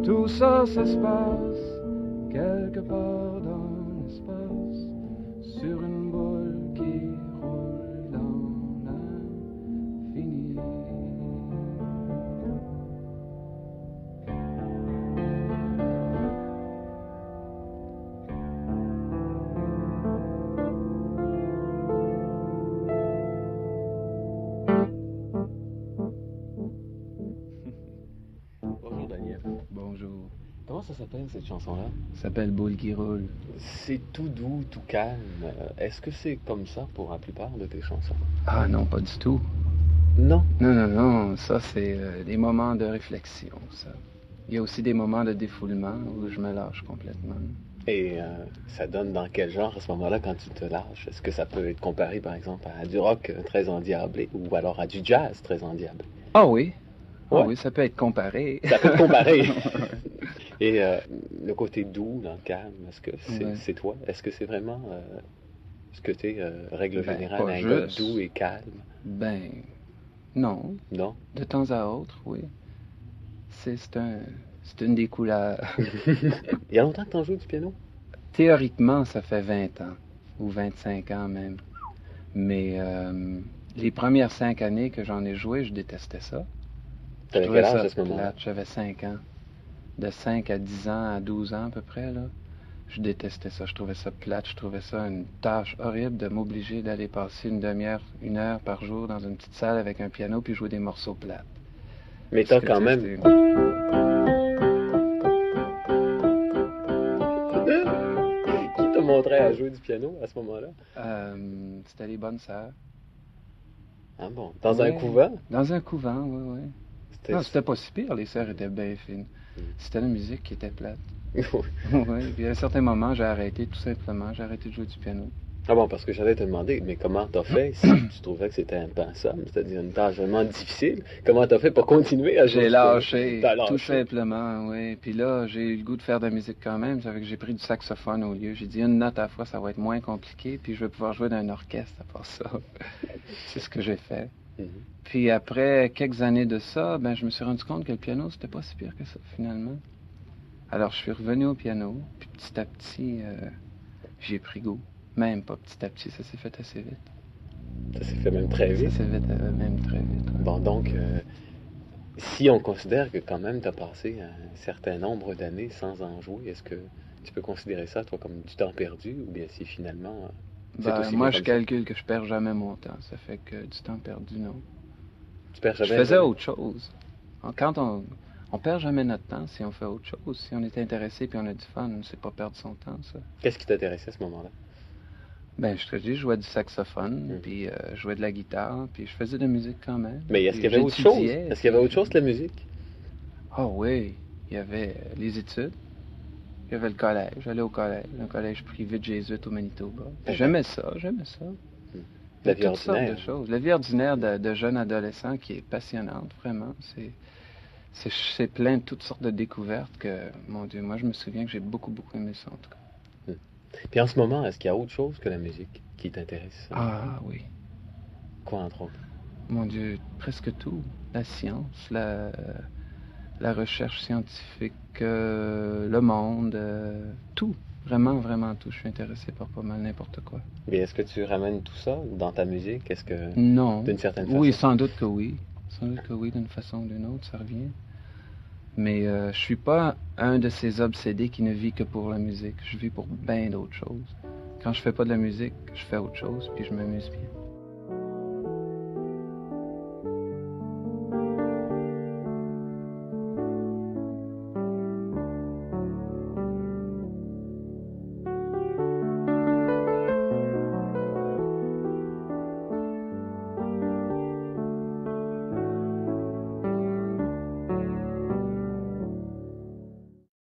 Tout ça, ça se passe quelque part dans l'espace, sur une boule qui roule dans l'infini. Bonjour Daniel. Bonjour. Comment ça s'appelle cette chanson-là? Ça s'appelle Boule qui roule. C'est tout doux, tout calme. Est-ce que c'est comme ça pour la plupart de tes chansons? Ah non, pas du tout. Non. Non, ça c'est des moments de réflexion, ça. Il y a aussi des moments de défoulement où je me lâche complètement. Et ça donne dans quel genre à ce moment-là quand tu te lâches? Est-ce que ça peut être comparé par exemple à du rock très endiablé ou alors à du jazz très endiablé? Ah oui? Ah Ouais. oui, ça peut être comparé. Ça peut te comparer. Et le côté doux, dans le calme, est-ce que Ouais. c'est toi? Est-ce que c'est vraiment ce que tu es, règle Ben, générale, pas un gars juste. doux et calme? Ben, non. Non? De temps à autre, oui. C'est une des couleurs. Il y a longtemps que tu en joues du piano? Théoriquement, ça fait 20 ans, ou 25 ans même. Mais les premières 5 années que j'en ai joué, je détestais ça. Je T'avais trouvais quel âge ça à ce moment-là? plate. J'avais 5 ans. De 5 à 10 ans à 12 ans à peu près, là. Je détestais ça. Je trouvais ça plate. Je trouvais ça une tâche horrible de m'obliger d'aller passer une demi-heure, 1 heure par jour dans une petite salle avec un piano puis jouer des morceaux plates. Mais Parce t'as que, quand tu sais, même... Qui te montrait à jouer du piano à ce moment-là? c'était les bonnes sœurs. Ah bon? Dans un Ouais. couvent? Dans un couvent, oui, oui. C'était... Non, c'était pas si pire. Les sœurs étaient bien fines. Mm. C'était la musique qui était plate. Oui. Oui, puis à un certain moment, j'ai arrêté, tout simplement. J'ai arrêté de jouer du piano. Ah bon, parce que j'allais te demander, mais comment t'as fait si tu trouvais que c'était impensable, c'est-à-dire une tâche vraiment difficile? Comment t'as fait pour continuer à jouer J'ai du piano? lâché, T'as tout lâché. simplement, oui. Puis là, j'ai eu le goût de faire de la musique quand même. Ça fait que j'ai pris du saxophone au lieu. J'ai dit une note à la fois, ça va être moins compliqué, puis je vais pouvoir jouer dans un orchestre à part ça. C'est ce que j'ai fait. Mhm. Puis après quelques années de ça, ben, je me suis rendu compte que le piano, c'était pas si pire que ça, finalement. Alors, je suis revenu au piano, puis petit à petit, j'y ai pris goût. Même pas petit à petit, ça s'est fait assez vite. Ça s'est fait même très Ça vite. s'est fait même très vite. Ouais. Bon, donc, si on considère que quand même t'as passé un certain nombre d'années sans en jouer, est-ce que tu peux considérer ça, toi, comme du temps perdu, ou bien si finalement c'est Ben, aussi moi, bien je comme ça? calcule que je perds jamais mon temps. Ça fait que du temps perdu, non. Tu perds Je jamais... faisais autre chose. Quand on perd jamais notre temps si on fait autre chose. Si on est intéressé puis on a du fun, c'est pas perdre son temps, ça. Qu'est-ce qui t'intéressait à ce moment-là? Ben, je te dis, je jouais du saxophone, Mhm. puis je jouais de la guitare, puis je faisais de la musique quand même. Mais est-ce Puis qu'il y avait autre chose? j'étudiais, Est-ce qu'il y avait puis- autre chose que la musique? Ah oui, il y avait les études, il y avait le collège, j'allais au collège, un collège privé de jésuites au Manitoba. Puis j'aimais ça. La Il y vie a toutes sortes ordinaire. de choses. La vie ordinaire de jeunes adolescents qui est passionnante, vraiment. C'est plein de toutes sortes de découvertes que, mon Dieu, moi je me souviens que j'ai beaucoup aimé ça en tout cas. Puis en ce moment, est-ce qu'il y a autre chose que la musique qui t'intéresse? Ah oui, Quoi, entre autres? mon Dieu, presque tout. La science, la recherche scientifique, le monde, tout. Vraiment tout. Je suis intéressé par pas mal n'importe quoi. Mais est-ce que tu ramènes tout ça dans ta musique? Est-ce que, Non. d'une certaine façon? Oui, sans doute que oui. Sans doute que oui, d'une façon ou d'une autre, ça revient. Mais je suis pas un de ces obsédés qui ne vit que pour la musique. Je vis pour bien d'autres choses. Quand je fais pas de la musique, je fais autre chose, puis je m'amuse bien.